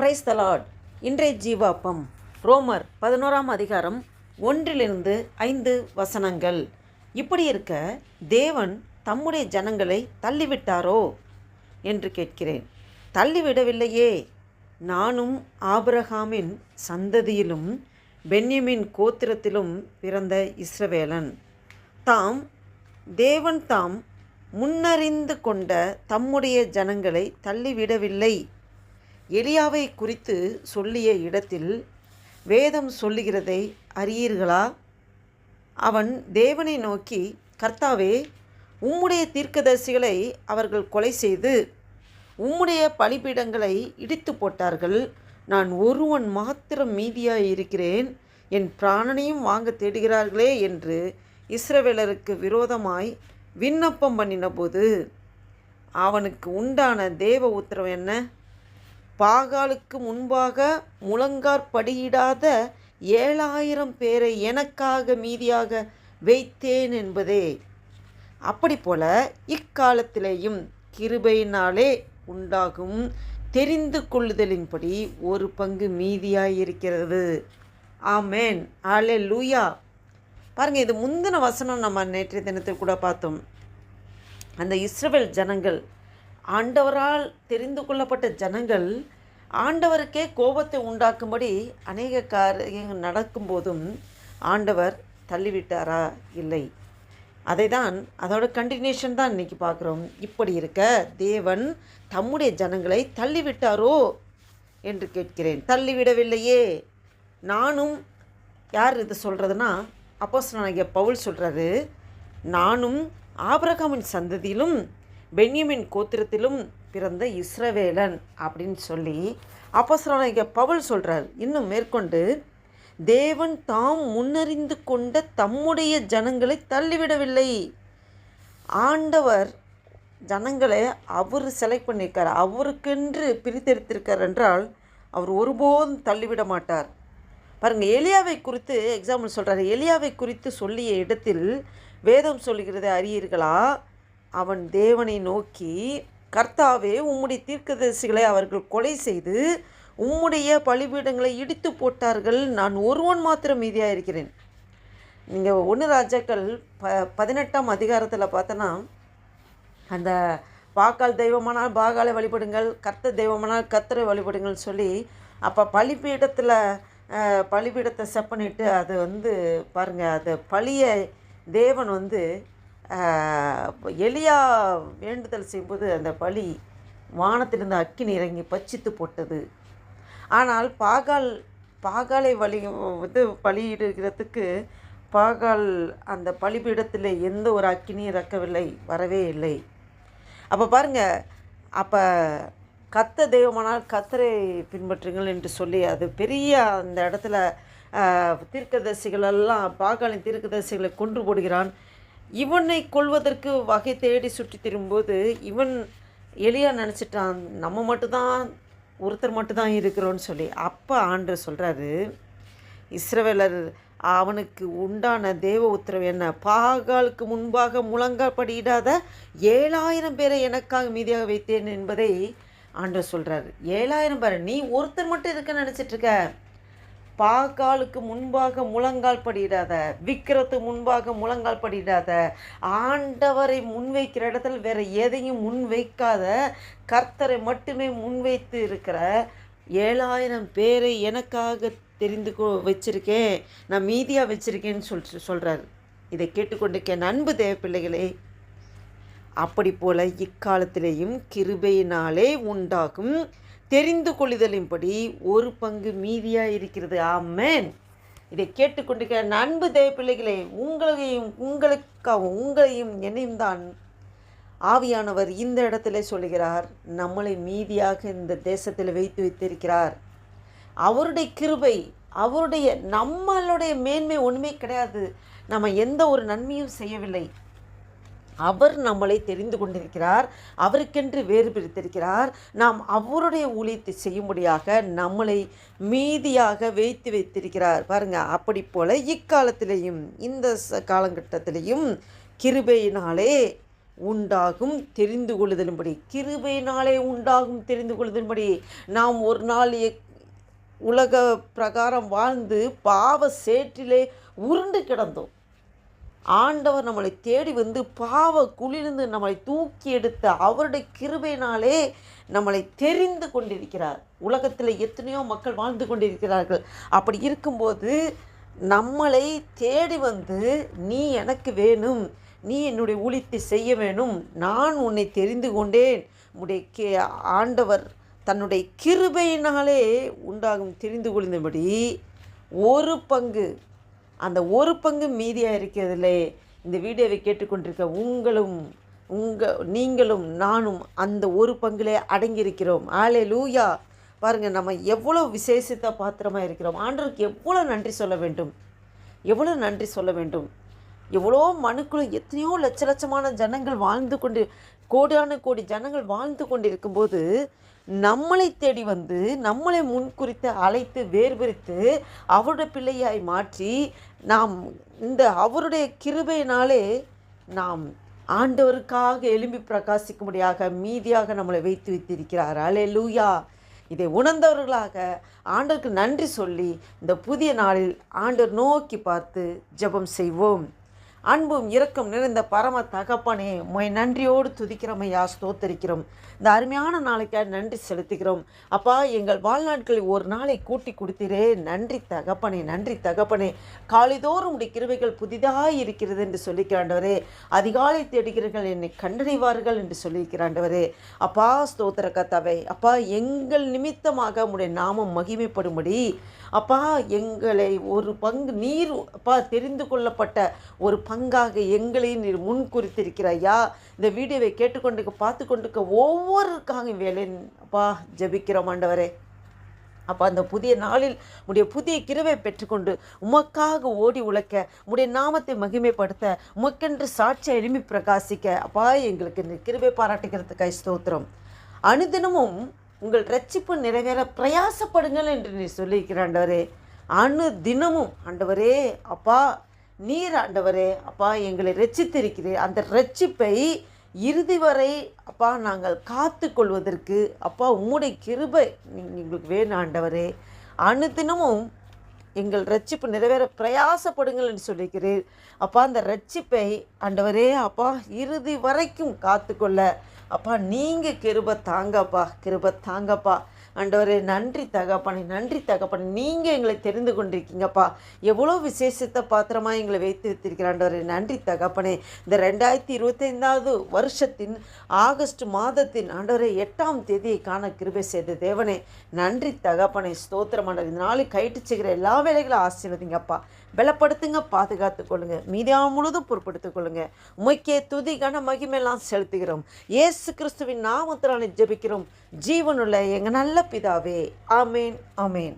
Praise the Lord. இன்றைய ஜீவாப்பம் ரோமர் 11ஆம் அதிகாரம் 1-5 வசனங்கள். இப்படி இருக்க தேவன் தம்முடைய ஜனங்களை தள்ளிவிட்டாரோ என்று கேட்கிறேன். தள்ளிவிடவில்லையே. நானும் ஆபிரகாமின் சந்ததியிலும் பென்யமின் கோத்திரத்திலும் பிறந்த இஸ்ரவேலன். தேவன் தாம் முன்னறிந்து கொண்ட தம்முடைய ஜனங்களை தள்ளிவிடவில்லை. எலியாவை குறித்து சொல்லிய இடத்தில் வேதம் சொல்லுகிறதை அறியீர்களா? அவன் தேவனை நோக்கி, கர்த்தாவே, உம்முடைய தீர்க்கதரிசிகளை அவர்கள் கொலை செய்து உம்முடைய பலிபீடங்களை இடித்து போட்டார்கள். நான் ஒருவன் மாத்திரம் மீதியாய் இருக்கிறேன். என் பிராணனையும் வாங்க தேடுகிறார்களே என்று இஸ்ரவேலருக்கு விரோதமாய் விண்ணப்பம் பண்ணினபோது அவனுக்கு உண்டான தேவ உத்தரவு என்ன? பாகாலுக்கு முன்பாக முழங்காற்படியிடாத 7000 பேரை எனக்காக மீதியாக வைத்தேன் என்பதே. அப்படி போல இக்காலத்திலேயும் கிருபையினாலே உண்டாகும் தெரிந்து கொள்ளுதலின்படி ஒரு பங்கு மீதியாயிருக்கிறது. ஆமேன், அல்லேலூயா. பாருங்கள், இது முந்தின வசனம் நம்ம நேற்றைய தினத்தில் கூட பார்த்தோம். அந்த இஸ்ரவேல் ஜனங்கள், ஆண்டவரால் தெரிந்து கொள்ளப்பட்ட ஜனங்கள், ஆண்டவருக்கே கோபத்தை உண்டாக்கும்படி அநேக காரியங்கள் நடக்கும்போதும் ஆண்டவர் தள்ளிவிட்டாரா? இல்லை. அதை தான், அதோட கண்டினியூஷன் தான் இன்றைக்கி பார்க்குறோம். இப்படி இருக்க தேவன் தம்முடைய ஜனங்களை தள்ளிவிட்டாரோ என்று கேட்கிறேன். தள்ளிவிடவில்லையே. நானும், யார் இது சொல்கிறதுனா, அப்போஸ்தலனாகிய பவுல் சொல்கிறாரு, நானும் ஆபிரகாமின் சந்ததியிலும் பென்யமின் கோத்திரத்திலும் பிறந்த இஸ்ரவேலன் அப்படின்னு சொல்லி அப்போஸ்தலனாகிய பவுல் சொல்கிறார். இன்னும் மேற்கொண்டு, தேவன் தாம் முன்னறிந்து கொண்ட தம்முடைய ஜனங்களை தள்ளிவிடவில்லை. ஆண்டவர் ஜனங்களை அவர் செலக்ட் பண்ணியிருக்கார், அவருக்கென்று பிரித்தெடுத்திருக்கார் என்றால் அவர் ஒருபோதும் தள்ளிவிட மாட்டார். பாருங்கள், எலியாவை குறித்து எக்ஸாம்பிள் சொல்கிறார். எலியாவை குறித்து சொல்லிய இடத்தில் வேதம் சொல்லுகிறதை அறியீர்களா? அவன் தேவனை நோக்கி, கர்த்தாவே, உம்முடைய தீர்க்கதரிசிகளை அவர்கள் கொலை செய்து உம்முடைய பலிபீடங்களை இடித்து போட்டார்கள். நான் ஒருவன் மாத்திரம் மீதியாக இருக்கிறேன். நீங்கள் 1 ராஜாக்கள் 18ஆம் அதிகாரத்தில் பார்த்தோன்னா, அந்த பாகால் தெய்வமானால் பாகாலை வழிபடுங்கள், கர்த்தர் தெய்வமானால் கர்த்தரை வழிபடுங்கள் சொல்லி, அப்போ பலிபீடத்தை செட் பண்ணிவிட்டு அது பாருங்கள், அது பழியை தேவன் எலியா வேண்டுதல் செய்யும்போது அந்த பலி வானத்திலிருந்து அக்கினி இறங்கி பட்சித்து போட்டது. ஆனால் பாகாலை பலியிடுகிறதுக்கு பாகால் அந்த பலிபீடத்தில் எந்த ஒரு அக்கினியும் இறக்கவில்லை, வரவே இல்லை. அப்போ பாருங்கள், அப்போ கத்த தெய்வமானால் கத்தரை பின்பற்றுங்கள் என்று சொல்லி அது பெரிய அந்த இடத்துல தீர்க்கதரிசிகளெல்லாம் பாகாலின் தீர்க்கதரிசிகளை கொன்று போடுகிறான். இவனை கொல்வதற்கு வகை தேடி சுற்றி திரும்பும்போது இவன் எலியா நினச்சிட்டான், நம்ம மட்டும்தான், ஒருத்தர் மட்டும்தான் இருக்கிறோன்னு சொல்லி. அப்போ ஆண்டவர் சொல்கிறாரு, இஸ்ரவேலர் அவனுக்கு உண்டான தேவ உத்தரவு என்ன? பாகாலுக்கு முன்பாக முழங்காற்படியிடாத 7000 பேரை எனக்காக மீதியாக வைத்தேன் என்பதை ஆண்டவர் சொல்கிறாரு. 7000 பேர், நீ ஒருத்தர் மட்டும் இருக்க நினச்சிட்ருக்க. பாகாலுக்கு முன்பாக முழங்கால் படியிடாத, விக்கிரத்துக்கு முன்பாக முழங்கால் படியிடாத, ஆண்டவரை முன்வைக்கிற இடத்துல வேறு எதையும் முன்வைக்காத, கர்த்தரை மட்டுமே முன்வைத்து இருக்கிற 7000 பேரை எனக்காக தெரிந்து வச்சுருக்கேன், நான் மீதியாக வச்சுருக்கேன்னு சொல்கிறாரு. இதை கேட்டுக்கொண்டிருக்கேன் அன்பு தேவ பிள்ளைகளே. அப்படி போல் இக்காலத்திலேயும் கிருபையினாலே உண்டாகும் தெரிந்து கொள்ளுதலின்படி ஒரு பங்கு மீதியாக இருக்கிறது. ஆமென். இதை கேட்டுக்கொண்டிருக்க அன்பு தேவ பிள்ளைகளே, உங்களையும் என்னையும் தான் ஆவியானவர் இந்த இடத்துல சொல்லுகிறார். நம்மளை மீதியாக இந்த தேசத்தில் வைத்திருக்கிறார். அவருடைய கிருபை, நம்மளுடைய மேன்மை ஒன்றுமே கிடையாது. நம்ம எந்த ஒரு நன்மையும் செய்யவில்லை. அவர் நம்மளை தெரிந்து கொண்டிருக்கிறார், அவருக்கென்று வேறு பிரித்திருக்கிறார். நாம் அவருடைய ஊழியத்தை செய்யும்படியாக நம்மளை மீதியாக வைத்திருக்கிறார். பாருங்கள், அப்படி போல் இக்காலத்திலேயும் இந்த காலகட்டத்திலையும் கிருபையினாலே உண்டாகும் தெரிந்து கொள்ளுதலும்படி, கிருபையினாலே உண்டாகும் தெரிந்து கொள்ளுதலும்படி. நாம் ஒரு நாள் உலக பிரகாரம் வாழ்ந்து பாவ சேற்றிலே உருண்டு கிடந்தோம். ஆண்டவர் நம்மளை தேடி வந்து பாவ குழியிலிருந்து நம்மளை தூக்கி எடுத்த அவருடைய கிருபையினாலே நம்மளை தெரிந்து கொண்டிருக்கிறார். உலகத்தில் எத்தனையோ மக்கள் வாழ்ந்து கொண்டிருக்கிறார்கள். அப்படி இருக்கும்போது நம்மளை தேடி வந்து, நீ எனக்கு வேணும், நீ என்னுடைய ஊழியத்தை செய்ய வேணும், நான் உன்னை தெரிந்து கொண்டேன். உடைய ஆண்டவர் தன்னுடைய கிருபையினாலே உண்டாகும் தெரிந்து கொள்ளும்படி ஒரு பங்கு, அந்த ஒரு பங்கு மீதியாக இருக்கிறதில்லே. இந்த வீடியோவை கேட்டுக்கொண்டிருக்க நீங்களும் நானும் அந்த ஒரு பங்கிலே அடங்கியிருக்கிறோம். அல்லேலூயா. பாருங்கள், நம்ம எவ்வளோ விசேஷித்த பாத்திரமாக இருக்கிறோம். ஆண்டவருக்கு எவ்வளோ நன்றி சொல்ல வேண்டும், எவ்வளோ நன்றி சொல்ல வேண்டும். எவ்வளோ மனுக்குள்ள எத்தனையோ லட்சமான ஜனங்கள் வாழ்ந்து கொண்டு, கோடான கோடி ஜனங்கள் வாழ்ந்து கொண்டு இருக்கும்போது நம்மளை தேடி வந்து நம்மளை முன்குறித்து அழைத்து வேர்பிரித்து அவருடைய பிள்ளையாய் மாற்றி நாம் இந்த அவருடைய கிருபையினாலே நாம் ஆண்டவருக்காக எழும்பி பிரகாசிக்கும்படியாக மீதியாக நம்மளை வைத்திருக்கிறார். அல்லேலூயா. இதை உணர்ந்தவர்களாக ஆண்டவருக்கு நன்றி சொல்லி இந்த புதிய நாளில் ஆண்டவர் நோக்கி பார்த்து ஜெபம் செய்வோம். அன்பும் இரக்கம் நிறைந்த பரம தகப்பனே, உம்மை நன்றியோடு துதிக்கிறோம் ஐயா, ஸ்தோத்தரிக்கிறோம். இந்த அருமையான நாளைக்காக நன்றி செலுத்துகிறோம் அப்பா. எங்கள் வாழ்நாட்களில் ஒரு நாளை கூட்டி கொடுத்தீரே, நன்றி தகப்பனே, நன்றி தகப்பனே. காலைதோறும் உடைய கிருபைகள் புதிதாக இருக்கிறது என்று சொல்லிக்கிறாண்டவரே. அதிகாலை தேடுகிறீர்கள், என்னை கண்டறிவார்கள் என்று சொல்லியிருக்கிறாண்டவரே. அப்பா ஸ்தோத்திர கர்த்தாவே, அப்பா எங்கள் நிமித்தமாக உடைய நாமம் மகிமைப்படும்படி அப்பா எங்களை ஒரு பங்கு நீர் அப்பா தெரிந்து கொள்ளப்பட்ட ஒரு பங்காக எங்களையும் நீர் முன் குறித்திருக்கிறாயா. இந்த வீடியோவை கேட்டுக்கொண்டு பார்த்து கொண்டிருக்க ஒவ்வொருக்காக வேலை அப்பா ஜெபிக்கிறோம் ஆண்டவரே. அப்போ அந்த புதிய நாளில் உடைய புதிய கிருபை பெற்றுக்கொண்டு உமக்காக ஓடி உழைக்க, உடைய நாமத்தை மகிமைப்படுத்த, உமக்கென்று சாட்சியை எழுப்பி பிரகாசிக்க அப்பா எங்களுக்கு இந்த கிருபை பாராட்டுகிறதுக்காக ஸ்தோத்திரம். அனுதினமும் உங்கள் ரட்சிப்பு நிறைவேற பிரயாசப்படுங்கள் என்று நீ சொல்லியிருக்கிற ஆண்டவரே. அனுதினமும் ஆண்டவரே அப்பா நீர் ஆண்டவரே அப்பா எங்களை ரட்சித்திருக்கிறீர். அந்த ரட்சிப்பை இறுதி வரை அப்பா நாங்கள் காத்து கொள்வதற்கு அப்பா உம்முடைய கிருபை எங்களுக்கு வேணும் ஆண்டவரே. அனுதினமும் எங்கள் ரட்சிப்பு நிறைவேற பிரயாசப்படுங்கள் என்று சொல்லிக்கிறீர் அப்பா. அந்த ரட்சிப்பை ஆண்டவரே அப்பா இறுதி வரைக்கும் காத்துக்கொள்ள அப்பா நீங்கள் கிருபை தாங்கப்பா, கிருபை தாங்கப்பா ஆண்டவரே. நன்றி தகப்பனே, நன்றி தகப்பனே. நீங்கள் எங்களை தெரிந்து கொண்டிருக்கீங்கப்பா. எவ்வளோ விசேஷத்தை பாத்திரமாக எங்களை வைத்து வைத்திருக்கிற ஆண்டவரே. நன்றி தகப்பனே. இந்த 2025 வருஷத்தின் ஆகஸ்ட் மாதத்தின் ஆண்டவரே 8ஆம் தேதியை காண கிருபை செய்த தேவனே நன்றி தகப்பனே. ஸ்தோத்திரம் ஆண்டவர். இந்த நாளைக்கு கைட்டு செய்கிற எல்லா வேலைகளும் ஆசீர்வதிங்கப்பா. பலப்படுத்துங்க, பாதுகாத்து கொள்ளுங்க, மீதியாக முழுதும் பொறுப்படுத்திக் கொள்ளுங்க. உமைக்கே துதி கன மகிமையெல்லாம் செலுத்துகிறோம். இயேசு கிறிஸ்துவின் நாமத்தினாலே ஜெபிக்கிறோம் ஜீவனுள்ள எங்கள் நல்ல பிதாவே. ஆமேன், ஆமேன்.